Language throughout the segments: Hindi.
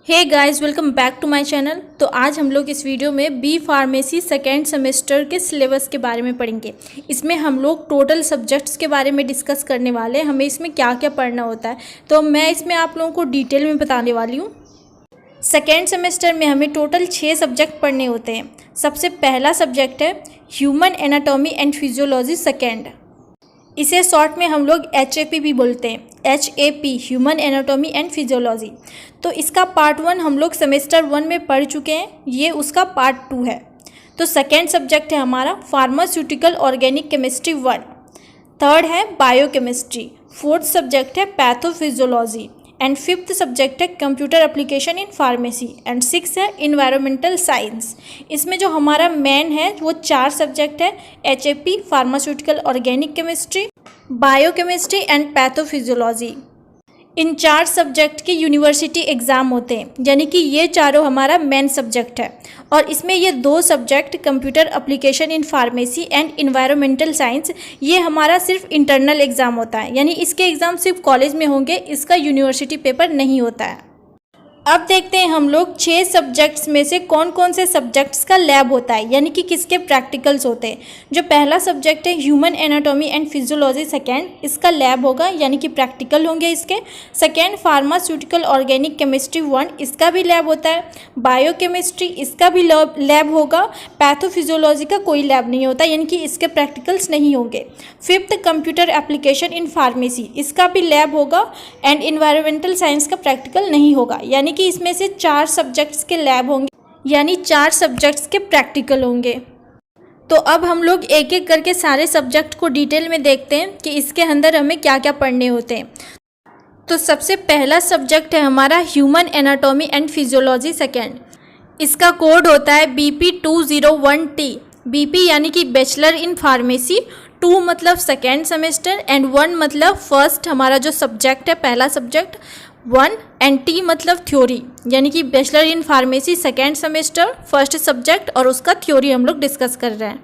Hey guys, welcome back to my channel. तो आज हम लोग इस वीडियो में बी फार्मेसी सेकेंड सेमेस्टर के सिलेबस के बारे में पढ़ेंगे। इसमें हम लोग टोटल सब्जेक्ट्स के बारे में डिस्कस करने वाले हैं, हमें इसमें क्या क्या पढ़ना होता है। तो मैं इसमें आप लोगों को डिटेल में बताने वाली हूँ। सेकेंड सेमेस्टर में हमें टोटल 6 सब्जेक्ट पढ़ने होते हैं। सबसे पहला सब्जेक्ट है human anatomy and physiology second. इसे शॉर्ट में हम लोग HAP भी बोलते हैं, HAP human anatomy and physiology. तो इसका पार्ट 1 हम लोग सेमेस्टर 1 में पढ़ चुके हैं, ये उसका पार्ट 2 है। तो सेकेंड सब्जेक्ट है हमारा फार्मास्यूटिकल ऑर्गेनिक केमिस्ट्री 1। थर्ड है बायोकेमिस्ट्री। फोर्थ सब्जेक्ट है पैथोफिजियोलॉजी एंड फिफ्थ सब्जेक्ट है computer application in pharmacy and six है इन्वायरमेंटल साइंस। इसमें जो हमारा मेन है वो 4 सब्जेक्ट है, HAP pharmaceutical organic chemistry, biochemistry and pathophysiology. In 4 subject के यूनिवर्सिटी एग्ज़ाम होते हैं, यानी कि ये चारों हमारा मेन सब्जेक्ट है। और इसमें ये 2 subject computer application in pharmacy and environmental science, ये हमारा सिर्फ इंटरनल एग्ज़ाम होता है, यानी इसके एग्ज़ाम सिर्फ कॉलेज में होंगे, इसका यूनिवर्सिटी पेपर नहीं होता है। अब देखते हैं हम लोग 6 सब्जेक्ट्स में से कौन कौन से सब्जेक्ट्स का लैब होता है, यानी कि किसके प्रैक्टिकल्स होते हैं। जो पहला सब्जेक्ट है human anatomy and physiology second, इसका लैब होगा, यानी कि प्रैक्टिकल होंगे इसके। सेकेंड फार्मास्यूटिकल ऑर्गेनिक केमिस्ट्री 1, इसका भी लैब होता है। बायोकेमिस्ट्री, इसका भी लैब होगा। पैथोफिजियोलॉजी का कोई लैब नहीं होता, यानी कि इसके प्रैक्टिकल्स नहीं होंगे। Fifth computer application in pharmacy, इसका भी लैब होगा एंड इन्वायरमेंटल साइंस का प्रैक्टिकल नहीं होगा, यानी कि इसमें से 4 सब्जेक्ट्स के लैब होंगे, यानी 4 सब्जेक्ट्स के प्रैक्टिकल होंगे। तो अब हम लोग एक एक करके सारे सब्जेक्ट को डिटेल में देखते हैं कि इसके अंदर हमें क्या क्या पढ़ने होते हैं। तो सबसे पहला सब्जेक्ट है हमारा human anatomy and physiology second. इसका कोड होता है BP201T। BP यानी कि बैचलर इन फार्मेसी, 2 मतलब सेकेंड सेमेस्टर एंड 1 मतलब फर्स्ट, हमारा जो सब्जेक्ट है पहला सब्जेक्ट 1, एंड T मतलब थ्योरी, यानी कि bachelor in pharmacy second semester first subject, और उसका थ्योरी हम लोग डिस्कस कर रहे हैं।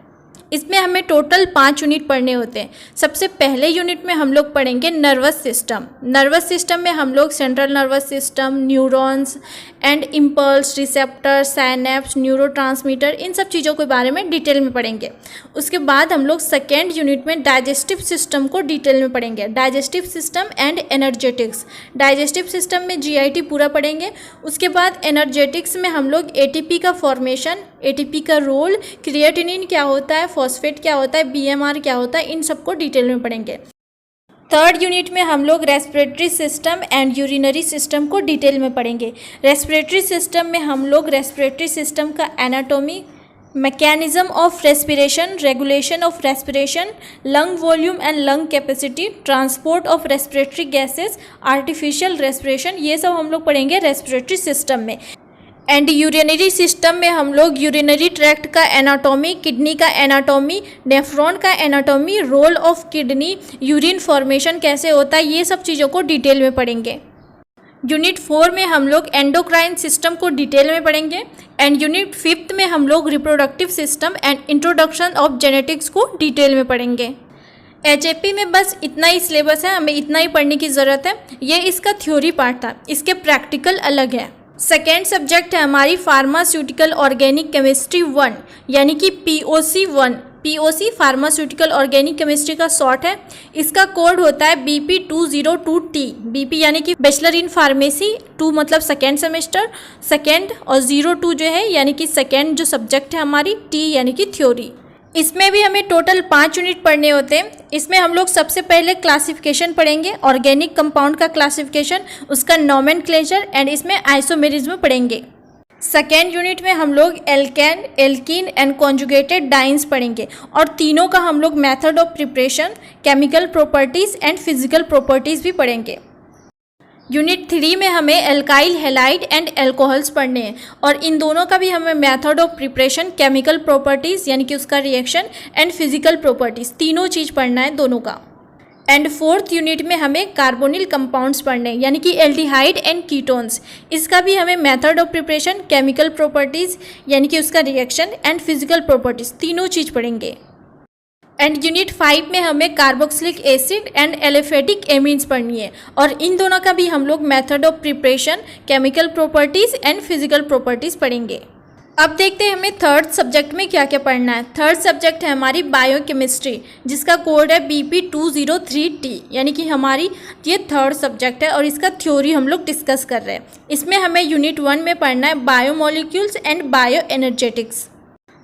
इसमें हमें टोटल 5 यूनिट पढ़ने होते हैं। सबसे पहले यूनिट में हम लोग पढ़ेंगे नर्वस सिस्टम। नर्वस सिस्टम में हम लोग central nervous system, neurons and impulse, receptor, synapse, neurotransmitter, इन सब चीज़ों के बारे में डिटेल में पढ़ेंगे। उसके बाद हम लोग सेकेंड यूनिट में डाइजेस्टिव सिस्टम को डिटेल में पढ़ेंगे। Digestive system and energetics. Digestive system में GIT पूरा पढ़ेंगे। उसके बाद एनर्जेटिक्स में हम लोग ATP का फॉर्मेशन, ATP का रोल, क्रिएटिनिन क्या होता है, फॉस्फेट क्या होता है, BMR क्या होता है, इन सबको डिटेल में पढ़ेंगे। थर्ड यूनिट में हम लोग respiratory system and urinary system को डिटेल में पढ़ेंगे। रेस्पिरेटरी सिस्टम में हम लोग रेस्पिरेटरी सिस्टम का anatomy, mechanism of respiration, regulation of respiration, lung volume and lung capacity, transport of respiratory gases, artificial respiration, ये सब हम लोग पढ़ेंगे रेस्पिरेटरी सिस्टम में। एंड यूरिनरी सिस्टम में हम लोग यूरिनरी ट्रैक्ट का एनाटॉमी, किडनी का एनाटॉमी, नेफ्रॉन का anatomy, role of kidney, urine formation कैसे होता है, ये सब चीज़ों को डिटेल में पढ़ेंगे। यूनिट 4 में हम लोग एंडोक्राइन सिस्टम को डिटेल में पढ़ेंगे। एंड यूनिट 5 में हम लोग reproductive system and introduction of genetics को डिटेल में पढ़ेंगे। HAP में बस इतना ही सिलेबस है, हमें इतना ही पढ़ने की ज़रूरत है। ये इसका थ्योरी पार्ट था, इसके प्रैक्टिकल अलग है। सेकेंड सब्जेक्ट है हमारी फार्मास्यूटिकल ऑर्गेनिक केमिस्ट्री 1, यानी कि POC 1। POC pharmaceutical organic chemistry का शॉर्ट है। इसका कोड होता है BP202T। BP यानी कि बैचलर इन फार्मेसी, 2 मतलब सेकेंड सेमेस्टर सेकेंड, और 02 जो है यानी कि सेकेंड जो सब्जेक्ट है हमारी, T यानी कि थ्योरी। इसमें भी हमें टोटल 5 यूनिट पढ़ने होते हैं। इसमें हम लोग सबसे पहले क्लासिफिकेशन पढ़ेंगे, ऑर्गेनिक कंपाउंड का क्लासिफिकेशन, उसका नोमेनक्लेचर एंड इसमें आइसोमेरिज्म पढ़ेंगे। सेकेंड यूनिट में हम लोग alkane, alkene and conjugated dienes पढ़ेंगे, और तीनों का हम लोग method of preparation, chemical properties and physical properties भी पढ़ेंगे। यूनिट 3 में हमें एल्काइल हैलाइड एंड एल्कोहल्स पढ़ने हैं, और इन दोनों का भी हमें method of preparation, chemical properties यानी कि उसका रिएक्शन एंड फिजिकल प्रॉपर्टीज़, तीनों चीज़ पढ़ना है दोनों का। एंड फोर्थ यूनिट में हमें कार्बोनिल कंपाउंड्स पढ़ने हैं, यानी कि एल्डिहाइड एंड कीटोन्स, इसका भी हमें method of preparation, chemical properties यानी कि उसका रिएक्शन एंड फिजिकल प्रॉपर्टीज़, तीनों चीज़ पढ़ेंगे। एंड यूनिट 5 में हमें carboxylic acid and aliphatic amines पढ़नी है और इन दोनों का भी हम लोग method of preparation, chemical properties and physical properties पढ़ेंगे। अब देखते हैं हमें थर्ड सब्जेक्ट में क्या क्या पढ़ना है। थर्ड सब्जेक्ट है हमारी बायोकेमिस्ट्री, जिसका कोड है BP203T, यानी कि हमारी ये थर्ड सब्जेक्ट है और इसका थ्योरी हम लोग डिस्कस कर रहे हैं। इसमें हमें यूनिट 1 में पढ़ना है biomolecules and bio energetics.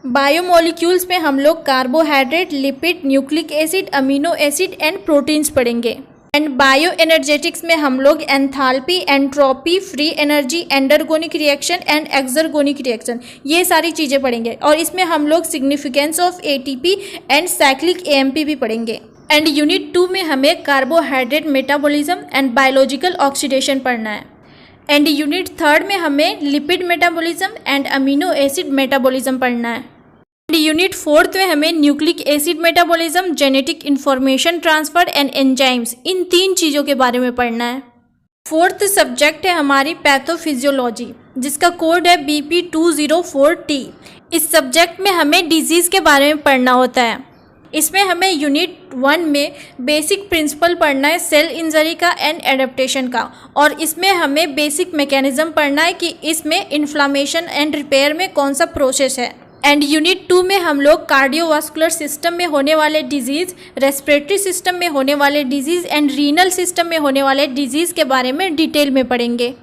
Biomolecules में हम लोग carbohydrate, lipid, nucleic acid, amino acid and proteins पढ़ेंगे। एंड बायो एनर्जेटिक्स में हम लोग enthalpy, entropy, free energy, endergonic reaction and exergonic reaction, ये सारी चीज़ें पढ़ेंगे और इसमें हम लोग significance of ATP and cyclic AMP भी पढ़ेंगे। एंड यूनिट 2 में हमें carbohydrate metabolism and biological oxidation पढ़ना है। एंड यूनिट 3 में हमें lipid metabolism and amino acid metabolism पढ़ना है। यूनिट 4 में हमें nucleic acid metabolism, genetic information transfer and enzymes, इन 3 चीज़ों के बारे में पढ़ना है। फोर्थ सब्जेक्ट है हमारी पैथोफिजियोलॉजी, जिसका कोड है BP204T। इस सब्जेक्ट में हमें डिजीज़ के बारे में पढ़ना होता है। इसमें हमें यूनिट 1 में बेसिक प्रिंसिपल पढ़ना है सेल इंजरी का एंड एडेप्टेशन का, और इसमें हमें बेसिक मैकेनिज्म पढ़ना है कि इसमें इन्फ्लामेशन एंड रिपेयर में कौन सा प्रोसेस है। एंड यूनिट 2 में हम लोग कार्डियोवास्कुलर सिस्टम में होने वाले डिजीज़, रेस्पिरेटरी सिस्टम में होने वाले डिजीज़ एंड रीनल सिस्टम में होने वाले डिजीज़ के बारे में डिटेल में पढ़ेंगे।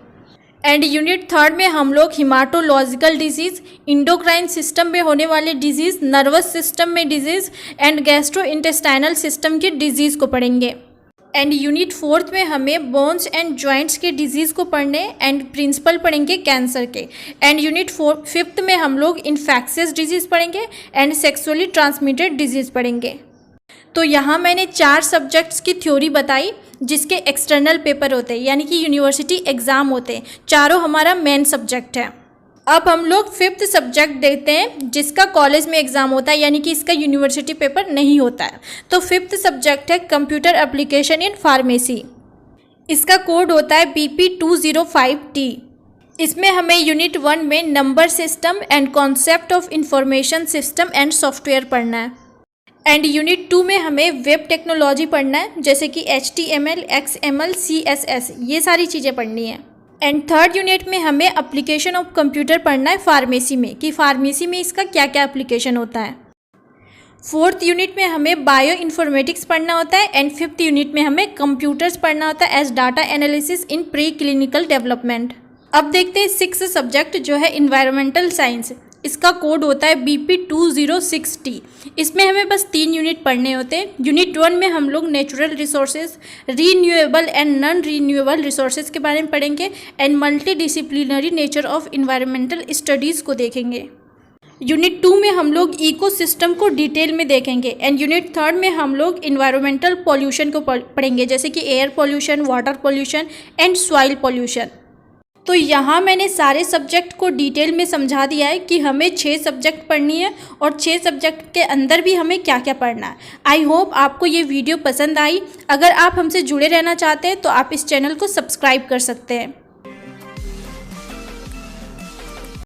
एंड यूनिट 3 में हम लोग हिमाटोलॉजिकल डिजीज़, इंडोक्राइन सिस्टम में होने वाले डिजीज़, नर्वस सिस्टम में डिजीज़ एंड गैस्ट्रोइंटेस्टाइनल सिस्टम के डिजीज़ को पढ़ेंगे। एंड यूनिट 4 में हमें बोन्स एंड जॉइंट्स के डिजीज़ को पढ़ने एंड प्रिंसिपल पढ़ेंगे कैंसर के। एंड यूनिट 5 में हम लोग इन्फेक्शियस डिजीज़ पढ़ेंगे एंड सेक्सुअली ट्रांसमिटेड डिजीज़ पढ़ेंगे। तो यहाँ मैंने 4 सब्जेक्ट्स की थ्योरी बताई जिसके एक्सटर्नल पेपर होते हैं, यानी कि यूनिवर्सिटी एग्ज़ाम होते हैं। चारों हमारा मेन सब्जेक्ट है। अब हम लोग 5th सब्जेक्ट देखते हैं जिसका कॉलेज में एग्ज़ाम होता है, यानी कि इसका यूनिवर्सिटी पेपर नहीं होता है। तो 5th सब्जेक्ट है कंप्यूटर एप्लीकेशन इन फार्मेसी। इसका कोड होता है BP205T। इसमें हमें यूनिट 1 में number system and concept of information system and software पढ़ना है। एंड यूनिट 2 में हमें वेब टेक्नोलॉजी पढ़ना है, जैसे कि HTML, XML, CSS, ये सारी चीज़ें पढ़नी है। एंड 3rd यूनिट में हमें एप्लीकेशन ऑफ कंप्यूटर पढ़ना है फार्मेसी में, कि फार्मेसी में इसका क्या क्या एप्लीकेशन होता है। 4th यूनिट में हमें बायो इन्फॉर्मेटिक्स पढ़ना होता है। एंड 5th यूनिट में हमें कंप्यूटर्स पढ़ना होता है as data analysis in pre clinical development. अब देखते हैं 6th सब्जेक्ट जो है इन्वायरमेंटल साइंस। इसका कोड होता है BP206T। इसमें हमें बस 3 यूनिट पढ़ने होते हैं। यूनिट 1 में हम लोग natural resources, renewable and non renewable resources के बारे में पढ़ेंगे and multi disciplinary nature of environmental studies को देखेंगे। यूनिट 2 में हम लोग इकोसिस्टम को डिटेल में देखेंगे। एंड यूनिट 3 में हम लोग इन्वायरमेंटल पॉल्यूशन को पढ़ेंगे, जैसे कि air pollution, water pollution and soil pollution. तो यहाँ मैंने सारे सब्जेक्ट को डिटेल में समझा दिया है कि हमें 6 सब्जेक्ट पढ़नी है और 6 सब्जेक्ट के अंदर भी हमें क्या क्या पढ़ना है। आई होप आपको ये वीडियो पसंद आई। अगर आप हमसे जुड़े रहना चाहते हैं तो आप इस चैनल को सब्सक्राइब कर सकते हैं।